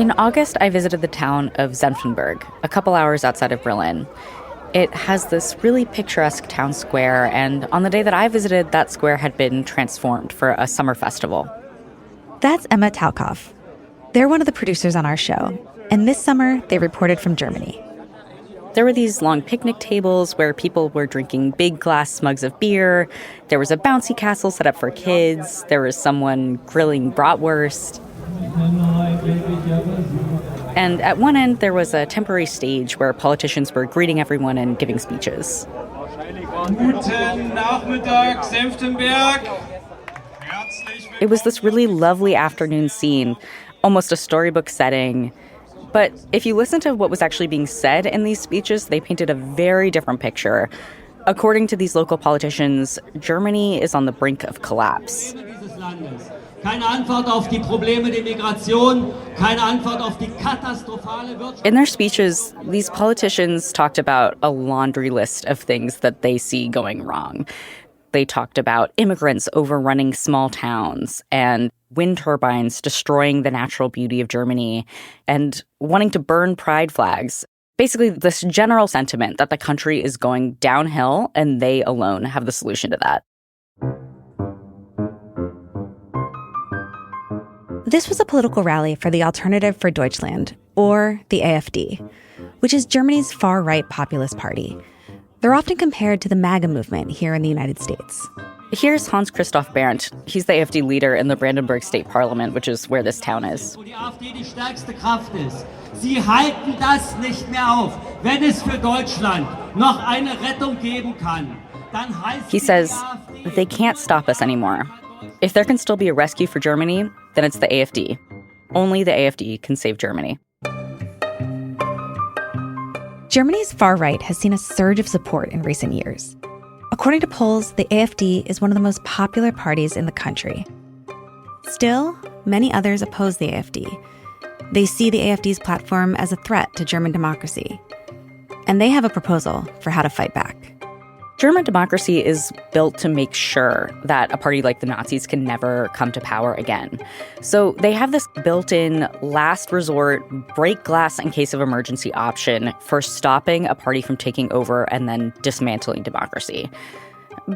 In August, I visited the town of Senftenberg, a couple hours outside of Berlin. It has this really picturesque town square, and on the day that I visited, that square had been transformed for a summer festival. That's Emma Talkoff. They're one of the producers on our show, and this summer they reported from Germany. There were these long picnic tables where people were drinking big glass mugs of beer. There was a bouncy castle set up for kids. There was someone grilling bratwurst. And at one end, there was a temporary stage where politicians were greeting everyone and giving speeches. Guten Nachmittag, Senftenberg. It was this really lovely afternoon scene, almost a storybook setting. But if you listen to what was actually being said in these speeches, they painted a very different picture. According to these local politicians, Germany is on the brink of collapse. In their speeches, these politicians talked about a laundry list of things that they see going wrong. They talked about immigrants overrunning small towns and wind turbines destroying the natural beauty of Germany and wanting to burn pride flags. Basically, this general sentiment that the country is going downhill and they alone have the solution to that. This was a political rally for the Alternative for Deutschland, or the AfD, which is Germany's far-right populist party. They're often compared to the MAGA movement here in the United States. Here's Hans-Christoph Berndt. He's the AfD leader in the Brandenburg State Parliament, which is where this town is. Sie halten das nicht mehr auf. Wenn es für Deutschland noch eine Rettung geben kann, dann heißt He says, they can't stop us anymore. If there can still be a rescue for Germany, then it's the AfD. Only the AfD can save Germany. Germany's far right has seen a surge of support in recent years. According to polls, the AfD is one of the most popular parties in the country. Still, many others oppose the AfD. They see the AfD's platform as a threat to German democracy. And they have a proposal for how to fight back. German democracy is built to make sure that a party like the Nazis can never come to power again. So they have this built-in last resort, break glass in case of emergency option for stopping a party from taking over and then dismantling democracy.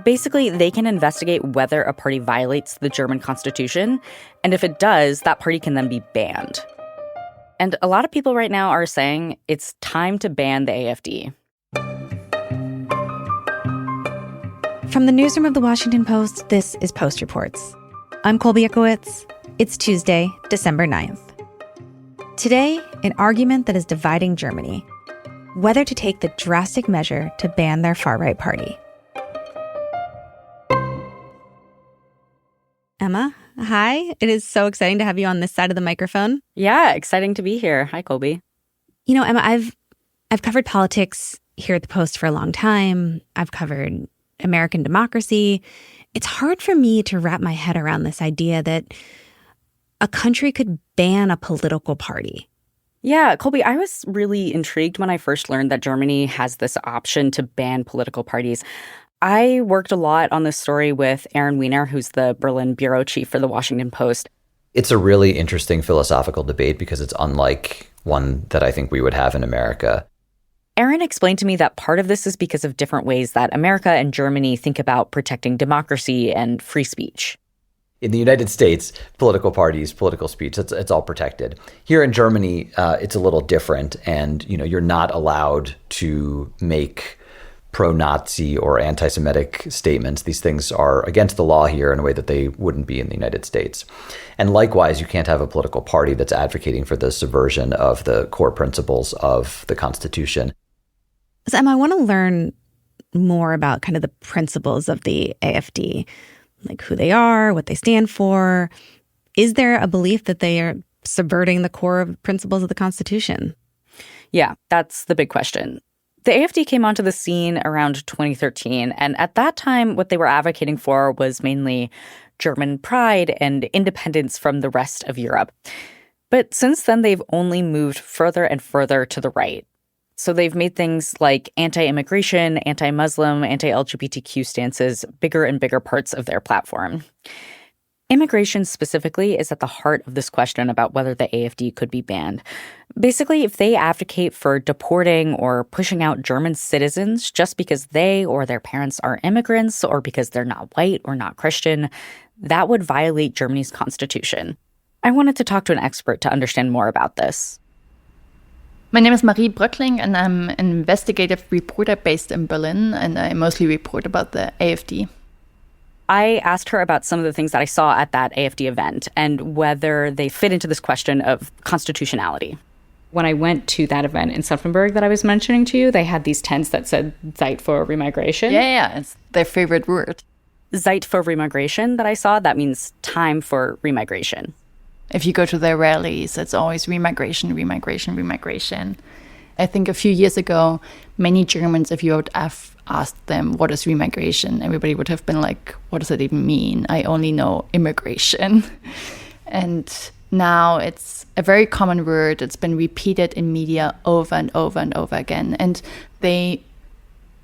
Basically, they can investigate whether a party violates the German constitution, and if it does, that party can then be banned. And a lot of people right now are saying it's time to ban the AfD. From the newsroom of The Washington Post, this is Post Reports. I'm Colby Ickowitz. It's Tuesday, December 9th. Today, an argument that is dividing Germany. Whether to take the drastic measure to ban their far-right party. Emma, hi. It is so exciting to have you on this side of the microphone. Yeah, exciting to be here. Hi, Colby. You know, Emma, I've covered politics here at the Post for a long time. I've covered American democracy. It's hard for me to wrap my head around this idea that a country could ban a political party. Yeah, Colby, I was really intrigued when I first learned that Germany has this option to ban political parties. I worked a lot on this story with Aaron Wiener, who's the Berlin bureau chief for The Washington Post. It's a really interesting philosophical debate because it's unlike one that I think we would have in America. Aaron explained to me that part of this is because of different ways that America and Germany think about protecting democracy and free speech. In the United States, political parties, political speech, it's all protected. Here in Germany, it's a little different, and you're not allowed to make pro-Nazi or anti-Semitic statements. These things are against the law here in a way that they wouldn't be in the United States. And likewise, you can't have a political party that's advocating for the subversion of the core principles of the Constitution. So, Emma, I want to learn more about kind of the principles of the AfD, like who they are, what they stand for. Is there a belief that they are subverting the core principles of the Constitution? Yeah, that's the big question. The AfD came onto the scene around 2013, and at that time, what they were advocating for was mainly German pride and independence from the rest of Europe. But since then, they've only moved further and further to the right. So they've made things like anti-immigration, anti-Muslim, anti-LGBTQ stances bigger and bigger parts of their platform. Immigration specifically is at the heart of this question about whether the AfD could be banned. Basically, if they advocate for deporting or pushing out German citizens just because they or their parents are immigrants or because they're not white or not Christian, that would violate Germany's constitution. I wanted to talk to an expert to understand more about this. My name is Marie Bröckling, and I'm an investigative reporter based in Berlin, and I mostly report about the AfD. I asked her about some of the things that I saw at that AfD event and whether they fit into this question of constitutionality. When I went to that event in Senftenberg that I was mentioning to you, they had these tents that said Zeit for Remigration. Yeah, it's their favorite word. Zeit for Remigration that I saw, that means time for remigration. If you go to their rallies, it's always remigration, remigration, remigration. I think a few years ago, many Germans, if you would have asked them, what is remigration? Everybody would have been like, what does it even mean? I only know immigration. And now it's a very common word. It's been repeated in media over and over and over again. And they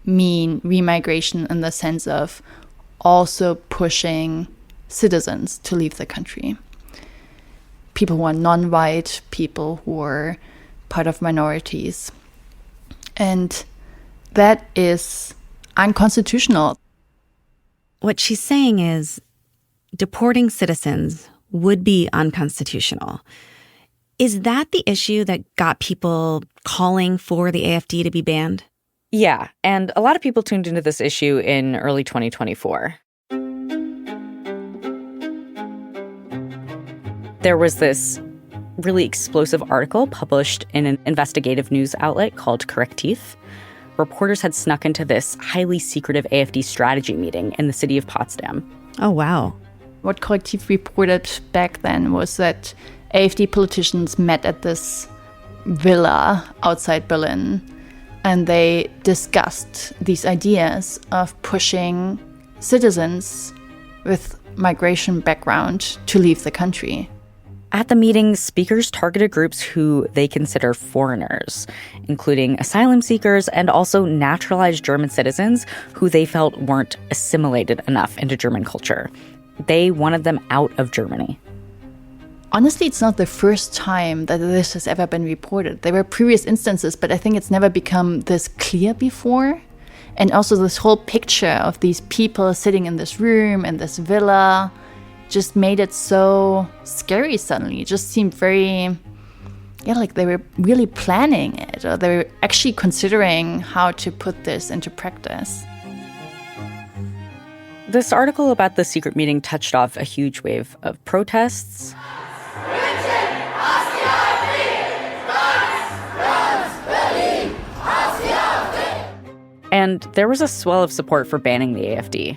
mean remigration in the sense of also pushing citizens to leave the country. People who are non-white, people who are part of minorities. And that is unconstitutional. What she's saying is deporting citizens would be unconstitutional. Is that the issue that got people calling for the AfD to be banned? Yeah, and a lot of people tuned into this issue in early 2024. There was this really explosive article published in an investigative news outlet called Korrektiv. Reporters had snuck into this highly secretive AfD strategy meeting in the city of Potsdam. Oh, wow. What Korrektiv reported back then was that AfD politicians met at this villa outside Berlin, and they discussed these ideas of pushing citizens with migration background to leave the country. At the meeting, speakers targeted groups who they consider foreigners, including asylum seekers and also naturalized German citizens who they felt weren't assimilated enough into German culture. They wanted them out of Germany. Honestly, it's not the first time that this has ever been reported. There were previous instances, but I think it's never become this clear before. And also this whole picture of these people sitting in this room and this villa just made it so scary suddenly. It just seemed very, like they were really planning it, or they were actually considering how to put this into practice. This article about the secret meeting touched off a huge wave of protests. And there was a swell of support for banning the AfD.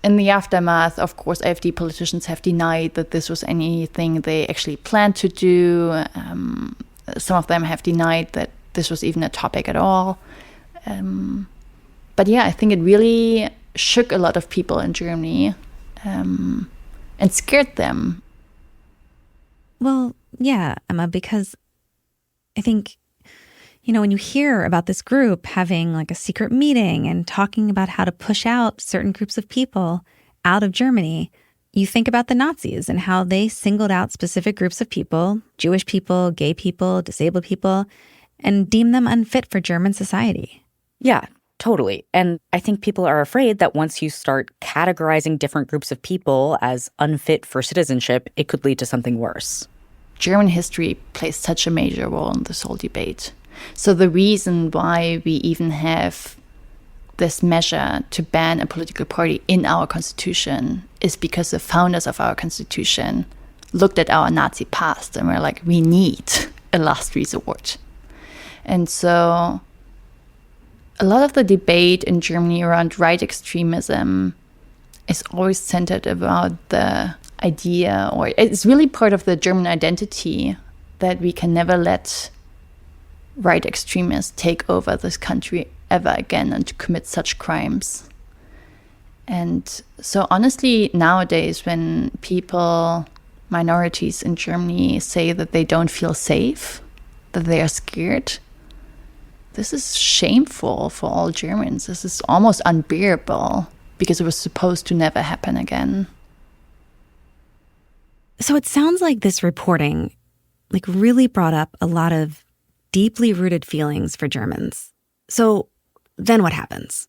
In the aftermath, of course, AfD politicians have denied that this was anything they actually planned to do. Some of them have denied that this was even a topic at all. But yeah, I think it really shook a lot of people in Germany and scared them. Well, yeah, Emma, because I think, when you hear about this group having like a secret meeting and talking about how to push out certain groups of people out of Germany, you think about the Nazis and how they singled out specific groups of people, Jewish people, gay people, disabled people, and deemed them unfit for German society. Yeah, totally. And I think people are afraid that once you start categorizing different groups of people as unfit for citizenship, it could lead to something worse. German history plays such a major role in this whole debate. So the reason why we even have this measure to ban a political party in our constitution is because the founders of our constitution looked at our Nazi past and were like, we need a last resort. And so a lot of the debate in Germany around right extremism is always centered about the idea, or it's really part of the German identity, that we can never let right extremists take over this country ever again and to commit such crimes. And so honestly, nowadays, when people, minorities in Germany, say that they don't feel safe, that they are scared, this is shameful for all Germans. This is almost unbearable because it was supposed to never happen again. So it sounds like this reporting really brought up a lot of deeply rooted feelings for Germans. So then what happens?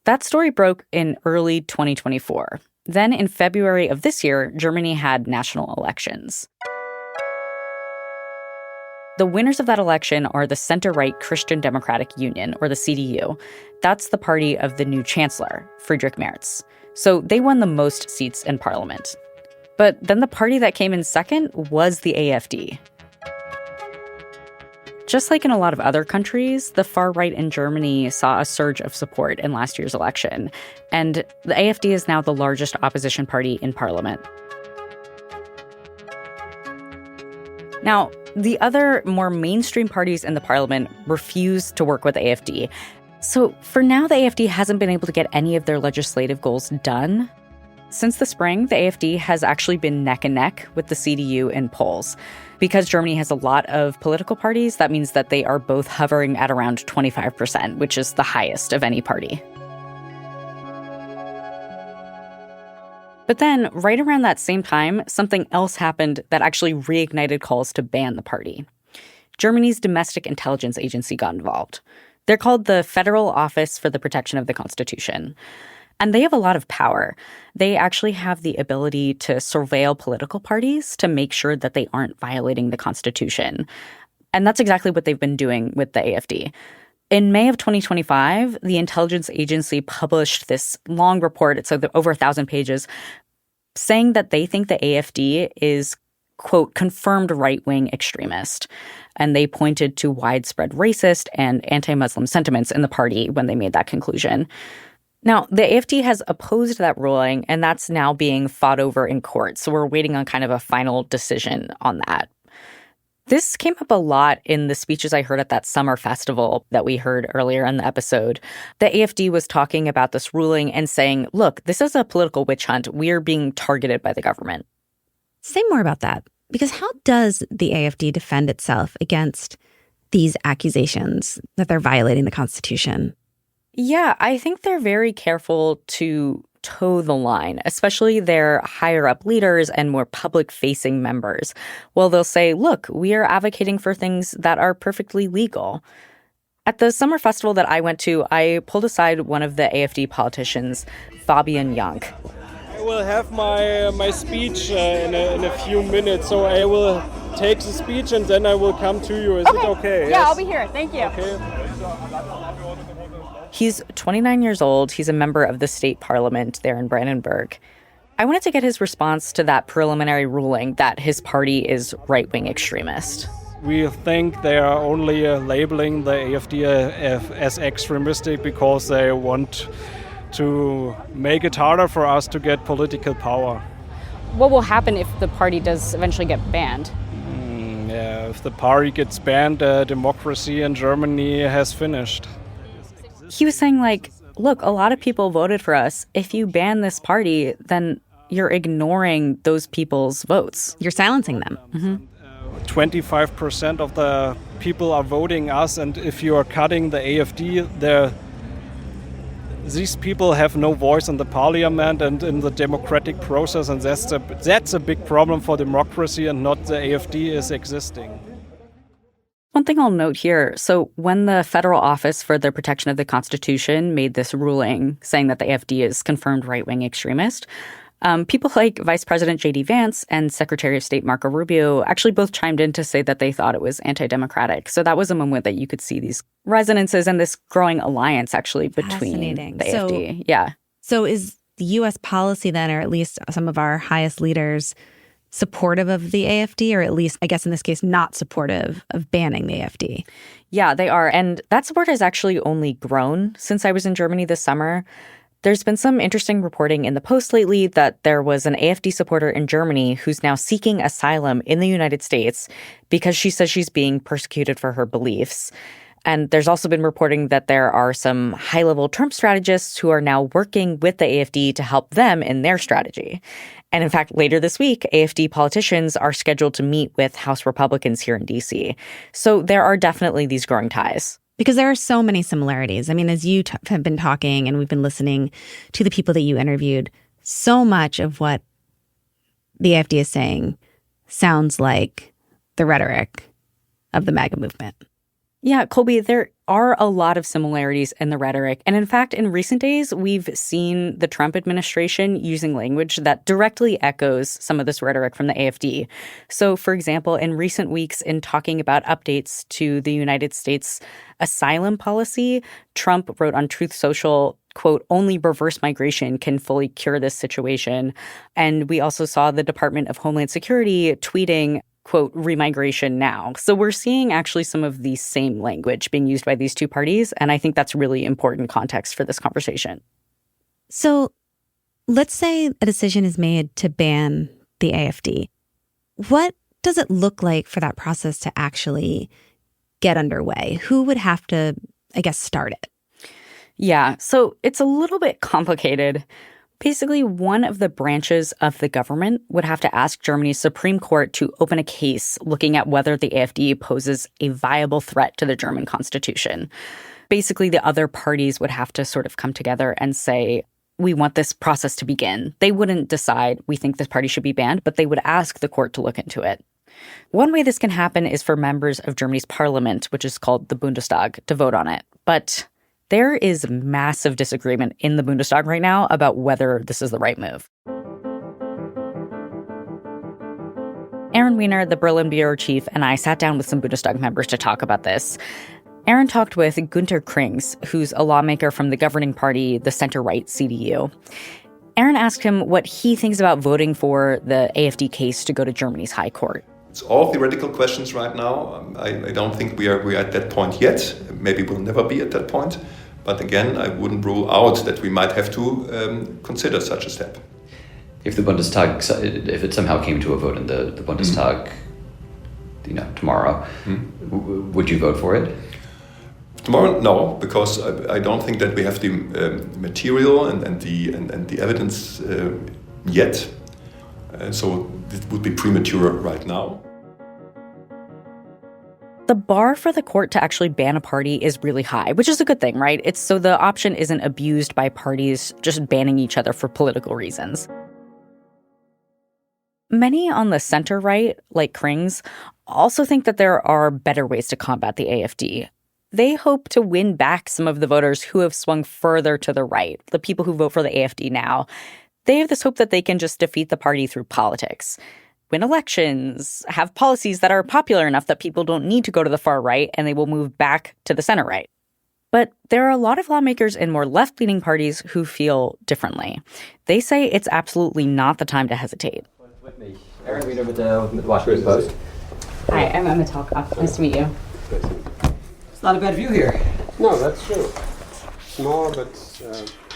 That story broke in early 2024. Then in February of this year, Germany had national elections. The winners of that election are the center-right Christian Democratic Union, or the CDU. That's the party of the new chancellor, Friedrich Merz. So they won the most seats in parliament. But then the party that came in second was the AfD. Just like in a lot of other countries, the far right in Germany saw a surge of support in last year's election. And the AfD is now the largest opposition party in parliament. Now, the other more mainstream parties in the parliament refuse to work with the AfD. So for now, the AfD hasn't been able to get any of their legislative goals done. Since the spring, the AfD has actually been neck and neck with the CDU in polls. Because Germany has a lot of political parties, that means that they are both hovering at around 25%, which is the highest of any party. But then, right around that same time, something else happened that actually reignited calls to ban the party. Germany's domestic intelligence agency got involved. They're called the Federal Office for the Protection of the Constitution. And they have a lot of power. They actually have the ability to surveil political parties to make sure that they aren't violating the Constitution. And that's exactly what they've been doing with the AfD. In May of 2025, the intelligence agency published this long report, it's over 1,000 pages, saying that they think the AfD is, quote, confirmed right-wing extremist. And they pointed to widespread racist and anti-Muslim sentiments in the party when they made that conclusion. Now, the AfD has opposed that ruling, and that's now being fought over in court. So we're waiting on kind of a final decision on that. This came up a lot in the speeches I heard at that summer festival that we heard earlier in the episode. The AfD was talking about this ruling and saying, look, this is a political witch hunt. We're being targeted by the government. Say more about that, because how does the AfD defend itself against these accusations that they're violating the Constitution? Yeah, I think they're very careful to toe the line, especially their higher-up leaders and more public-facing members. Well, they'll say, look, we are advocating for things that are perfectly legal. At the summer festival that I went to, I pulled aside one of the AfD politicians, Fabian Jank. I will have my speech in a few minutes, so I will take the speech and then I will come to you. Is it okay? Yeah, Yes? I'll be here. Thank you. Okay. He's 29 years old. He's a member of the state parliament there in Brandenburg. I wanted to get his response to that preliminary ruling that his party is right-wing extremist. We think they are only labeling the AfD as extremistic because they want to make it harder for us to get political power. What will happen if the party does eventually get banned? Yeah, if the party gets banned, democracy in Germany has finished. He was saying, look, a lot of people voted for us. If you ban this party, then you're ignoring those people's votes. You're silencing them. 25% of the people are voting us, and if you are cutting the AfD, these people have no voice in the parliament and in the democratic process, and that's a big problem for democracy, and not the AfD is existing. One thing I'll note here, so when the Federal Office for the Protection of the Constitution made this ruling saying that the AfD is confirmed right-wing extremist, people like Vice President J.D. Vance and Secretary of State Marco Rubio actually both chimed in to say that they thought it was anti-democratic. So that was a moment that you could see these resonances and this growing alliance actually between the AfD. Yeah. So is the U.S. policy then, or at least some of our highest leaders, supportive of the AfD, or at least, I guess in this case, not supportive of banning the AfD? Yeah, they are. And that support has actually only grown since I was in Germany this summer. There's been some interesting reporting in the Post lately that there was an AfD supporter in Germany who's now seeking asylum in the United States because she says she's being persecuted for her beliefs. And there's also been reporting that there are some high-level Trump strategists who are now working with the AfD to help them in their strategy. And in fact, later this week, AfD politicians are scheduled to meet with House Republicans here in D.C. So there are definitely these growing ties. Because there are so many similarities. I mean, as you have been talking and we've been listening to the people that you interviewed, so much of what the AfD is saying sounds like the rhetoric of the MAGA movement. Yeah, Colby, there are a lot of similarities in the rhetoric. And in fact, in recent days, we've seen the Trump administration using language that directly echoes some of this rhetoric from the AfD. So, for example, in recent weeks, in talking about updates to the United States asylum policy, Trump wrote on Truth Social, quote, only reverse migration can fully cure this situation. And we also saw the Department of Homeland Security tweeting, quote, remigration now. So we're seeing actually some of the same language being used by these two parties. And I think that's really important context for this conversation. So let's say a decision is made to ban the AfD. What does it look like for that process to actually get underway? Who would have to, I guess, start it? Yeah, so it's a little bit complicated. Basically, one of the branches of the government would have to ask Germany's Supreme Court to open a case looking at whether the AfD poses a viable threat to the German constitution. Basically, the other parties would have to sort of come together and say, we want this process to begin. They wouldn't decide, we think this party should be banned, but they would ask the court to look into it. One way this can happen is for members of Germany's parliament, which is called the Bundestag, to vote on it. But there is massive disagreement in the Bundestag right now about whether this is the right move. Aaron Wiener, the Berlin bureau chief, and I sat down with some Bundestag members to talk about this. Aaron talked with Günter Krings, who's a lawmaker from the governing party, the center-right CDU. Aaron asked him what he thinks about voting for the AfD case to go to Germany's high court. It's all theoretical questions right now. I don't think we are at that point yet. Maybe we'll never be at that point. But again, I wouldn't rule out that we might have to consider such a step. If the Bundestag, if it somehow came to a vote in the Bundestag, tomorrow, would you vote for it? Tomorrow, no, because I don't think that we have the material and the evidence yet. So it would be premature right now. The bar for the court to actually ban a party is really high, which is a good thing, right? It's so the option isn't abused by parties just banning each other for political reasons. Many on the center-right, like Krings, also think that there are better ways to combat the AfD. They hope to win back some of the voters who have swung further to the right, the people who vote for the AfD now. They have this hope that they can just defeat the party through politics, win elections, have policies that are popular enough that people don't need to go to the far right and they will move back to the center right. But there are a lot of lawmakers in more left-leaning parties who feel differently. They say it's absolutely not the time to hesitate. Aaron Wiener with the Washington Post. Hi, I'm Emma Talkoff. Nice to meet you. It's not a bad view here. No, that's true. Small, but...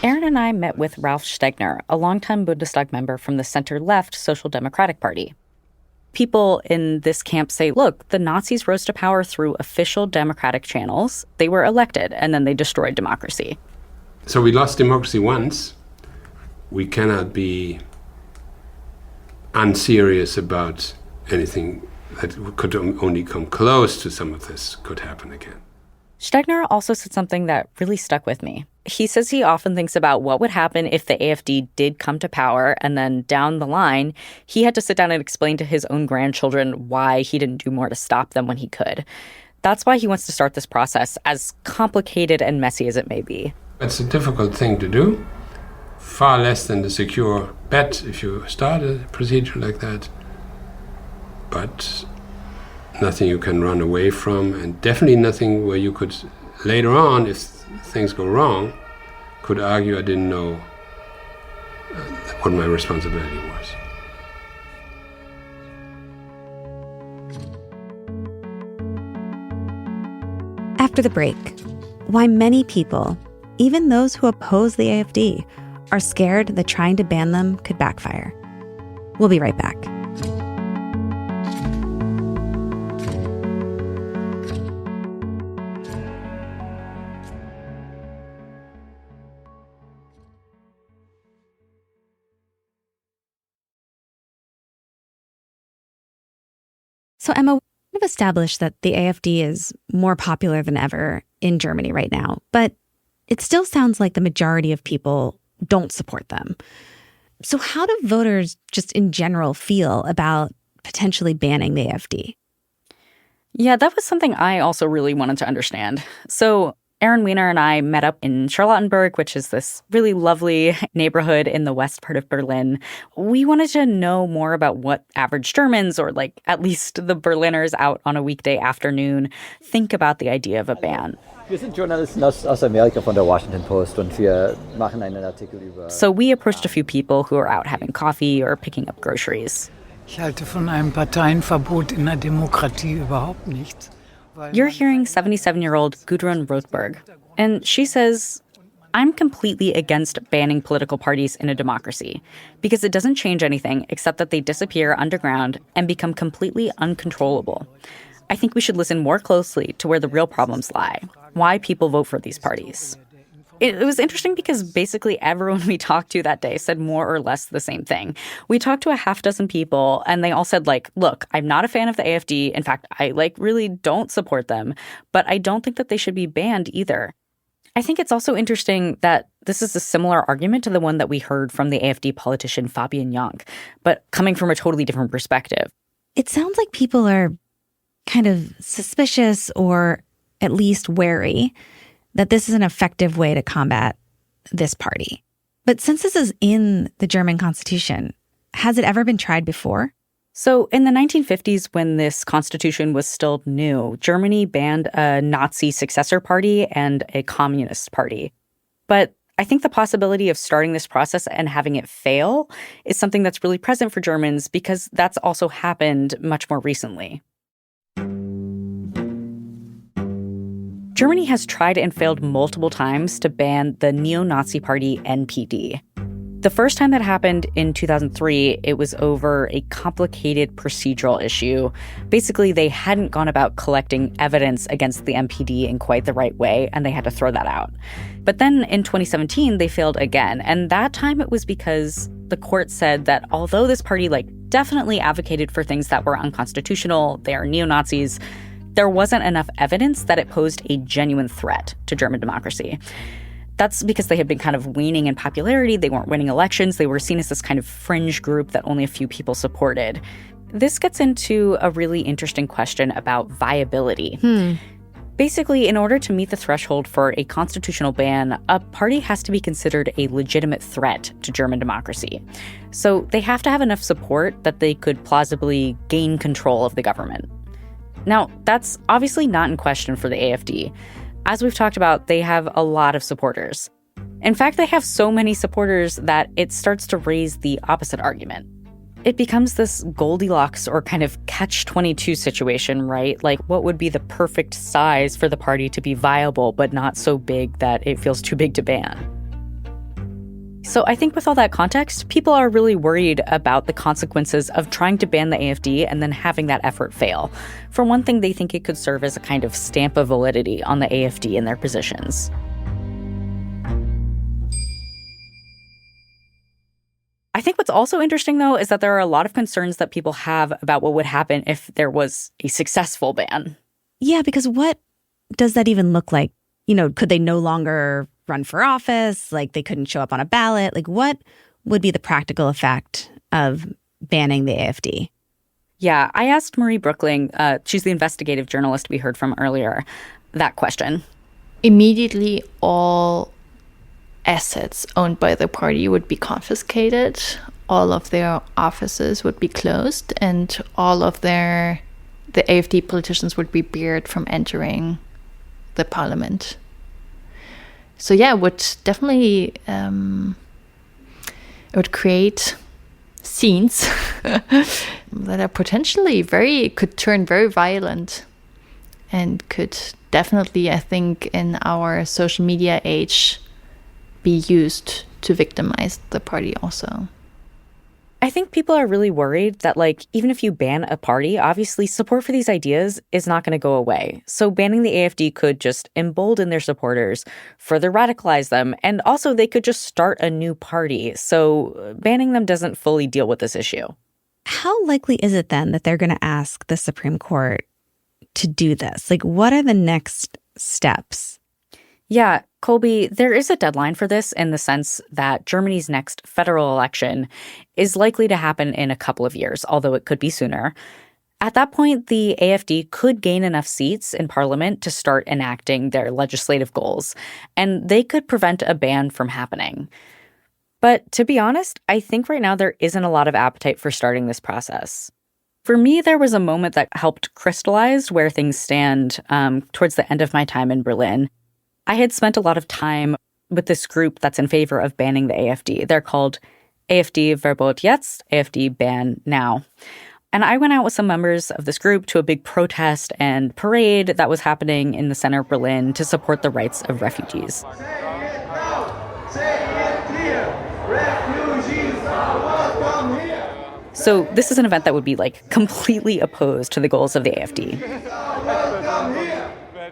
Aaron and I met with Ralf Stegner, a longtime Bundestag member from the center-left Social Democratic Party. People in this camp say, look, the Nazis rose to power through official democratic channels. They were elected, and then they destroyed democracy. So we lost democracy once. We cannot be unserious about anything that could only come close to some of this could happen again. Stegner also said something that really stuck with me. He says he often thinks about what would happen if the AfD did come to power, and then down the line, he had to sit down and explain to his own grandchildren why he didn't do more to stop them when he could. That's why he wants to start this process, as complicated and messy as it may be. It's a difficult thing to do. Far less than the secure bet if you start a procedure like that. But nothing you can run away from, and definitely nothing where you could, later on, if things go wrong, could argue I didn't know what my responsibility was. After the break, why many people, even those who oppose the AfD, are scared that trying to ban them could backfire. We'll be right back. So, Emma, we've established that the AfD is more popular than ever. in Germany right now, but it still sounds like the majority of people don't support them. So how do voters just in general feel about potentially banning the AfD? Yeah, that was something I also really wanted to understand. So Aaron Wiener and I met up in Charlottenburg, which is this really lovely neighborhood in the west part of Berlin. We wanted to know more about what average Germans, or like at least the Berliners out on a weekday afternoon, think about the idea of a ban. Wir sind Journalisten aus Amerika von der Washington Post und wir machen einen Artikel über... So we approached a few people who are out having coffee or picking up groceries. Ich halte von einem Parteienverbot in der Demokratie überhaupt nichts. You're hearing 77-year-old Gudrun Rothberg, and she says, I'm completely against banning political parties in a democracy because it doesn't change anything except that they disappear underground and become completely uncontrollable. I think we should listen more closely to where the real problems lie, why people vote for these parties. It was interesting because basically everyone we talked to that day said more or less the same thing. We talked to a half dozen people and they all said, like, look, I'm not a fan of the AfD. In fact, I really don't support them, but I don't think that they should be banned either. I think it's also interesting that this is a similar argument to the one that we heard from the AfD politician Fabian Jank, but coming from a totally different perspective. It sounds like people are kind of suspicious or at least wary that this is an effective way to combat this party. But since this is in the German constitution, has it ever been tried before? So in the 1950s, when this constitution was still new, Germany banned a Nazi successor party and a communist party. But I think the possibility of starting this process and having it fail is something that's really present for Germans because that's also happened much more recently. Germany has tried and failed multiple times to ban the neo-Nazi party NPD. The first time that happened in 2003, it was over a complicated procedural issue. Basically, they hadn't gone about collecting evidence against the NPD in quite the right way, and they had to throw that out. But then in 2017, they failed again, and that time it was because the court said that although this party definitely advocated for things that were unconstitutional, they are neo-Nazis, there wasn't enough evidence that it posed a genuine threat to German democracy. That's because they had been kind of waning in popularity. They weren't winning elections. They were seen as this kind of fringe group that only a few people supported. This gets into a really interesting question about viability. Basically, in order to meet the threshold for a constitutional ban, a party has to be considered a legitimate threat to German democracy. So they have to have enough support that they could plausibly gain control of the government. Now, that's obviously not in question for the AfD. As we've talked about, they have a lot of supporters. In fact, they have so many supporters that it starts to raise the opposite argument. It becomes this Goldilocks or kind of catch-22 situation, right? Like, what would be the perfect size for the party to be viable, but not so big that it feels too big to ban? So I think with all that context, people are really worried about the consequences of trying to ban the AfD and then having that effort fail. For one thing, they think it could serve as a kind of stamp of validity on the AfD and their positions. I think what's also interesting, though, is that there are a lot of concerns that people have about what would happen if there was a successful ban. Yeah, because what does that even look like? Could they no longer run for office? They couldn't show up on a ballot? What would be the practical effect of banning the AfD? Yeah, I asked Marie Brookling, she's the investigative journalist we heard from earlier, that question. Immediately, all assets owned by the party would be confiscated. All of their offices would be closed, and all of the AfD politicians would be barred from entering the parliament. So yeah, it would definitely it would create scenes that are potentially could turn very violent, and could definitely, I think, in our social media age, be used to victimize the party also. I think people are really worried that, even if you ban a party, obviously support for these ideas is not going to go away. So banning the AfD could just embolden their supporters, further radicalize them, and also they could just start a new party. So banning them doesn't fully deal with this issue. How likely is it then that they're going to ask the Supreme Court to do this? What are the next steps. Yeah, Colby, there is a deadline for this in the sense that Germany's next federal election is likely to happen in a couple of years, although it could be sooner. At that point, the AfD could gain enough seats in parliament to start enacting their legislative goals, and they could prevent a ban from happening. But to be honest, I think right now there isn't a lot of appetite for starting this process. For me, there was a moment that helped crystallize where things stand towards the end of my time in Berlin. I had spent a lot of time with this group that's in favor of banning the AfD. They're called AfD Verbot Jetzt, AfD Ban Now. And I went out with some members of this group to a big protest and parade that was happening in the center of Berlin to support the rights of refugees. So this is an event that would be completely opposed to the goals of the AfD.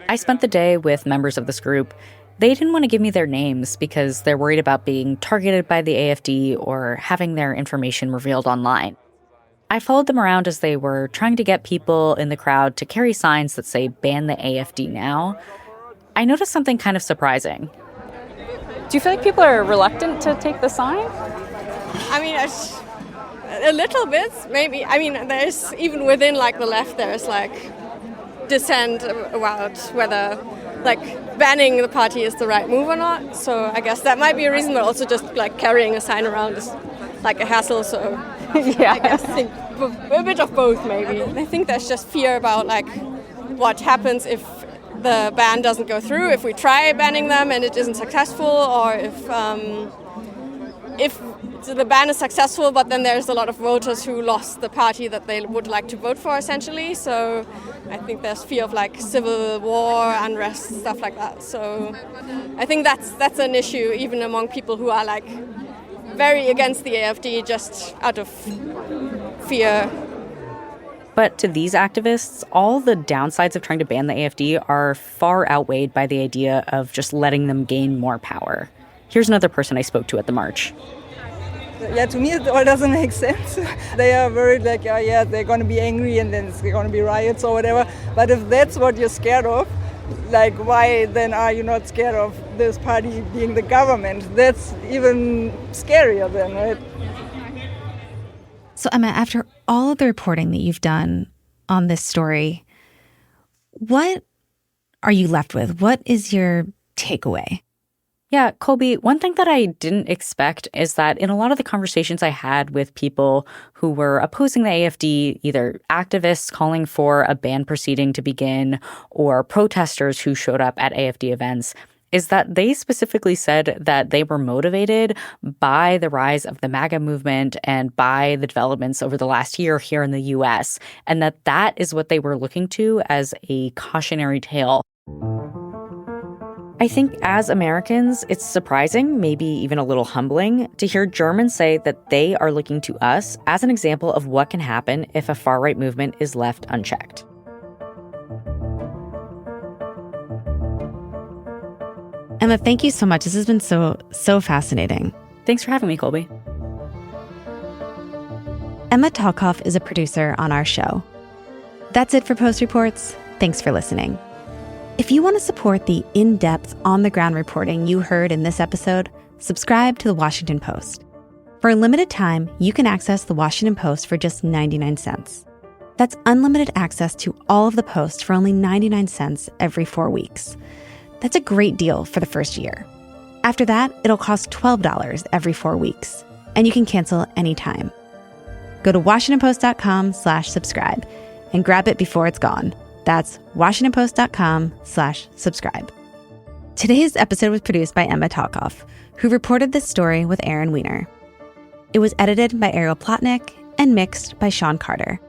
I spent the day with members of this group. They didn't want to give me their names because they're worried about being targeted by the AfD or having their information revealed online. I followed them around as they were trying to get people in the crowd to carry signs that say, "Ban the AfD now." I noticed something kind of surprising. Do you feel like people are reluctant to take the sign? I mean, a little bit, maybe. I mean, there's, even within the left, there's dissent about whether banning the party is the right move or not. So I guess that might be a reason, but also just carrying a sign around is a hassle. So yeah, I guess a bit of both maybe. I think there's just fear about what happens if the ban doesn't go through, if we try banning them and it isn't successful, or if the ban is successful, but then there's a lot of voters who lost the party that they would like to vote for, essentially. So I think there's fear of civil war, unrest, stuff like that. So I think that's an issue even among people who are very against the AfD just out of fear. But to these activists, all the downsides of trying to ban the AfD are far outweighed by the idea of just letting them gain more power. Here's another person I spoke to at the march. Yeah, to me it all doesn't make sense. They are worried they're going to be angry and then it's going to be riots or whatever. But if that's what you're scared of, why then are you not scared of this party being the government? That's even scarier then, right? So Emma, after all of the reporting that you've done on this story, what are you left with? What is your takeaway? Yeah, Colby, one thing that I didn't expect is that in a lot of the conversations I had with people who were opposing the AfD, either activists calling for a ban proceeding to begin or protesters who showed up at AfD events, is that they specifically said that they were motivated by the rise of the MAGA movement and by the developments over the last year here in the U.S., and that is what they were looking to as a cautionary tale. I think as Americans, it's surprising, maybe even a little humbling, to hear Germans say that they are looking to us as an example of what can happen if a far-right movement is left unchecked. Emma, thank you so much. This has been so fascinating. Thanks for having me, Colby. Emma Talkoff is a producer on our show. That's it for Post Reports. Thanks for listening. If you want to support the in-depth, on-the-ground reporting you heard in this episode, subscribe to The Washington Post. For a limited time, you can access The Washington Post for just 99 cents. That's unlimited access to all of the Post for only 99 cents every 4 weeks. That's a great deal for the first year. After that, it'll cost $12 every 4 weeks, and you can cancel anytime. Go to WashingtonPost.com/subscribe and grab it before it's gone. That's WashingtonPost.com/subscribe. Today's episode was produced by Emma Talkoff, who reported this story with Aaron Weiner. It was edited by Ariel Plotnick and mixed by Sean Carter.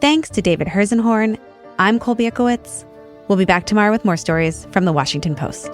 Thanks to David Herzenhorn. I'm Colby Ekowitz. We'll be back tomorrow with more stories from The Washington Post.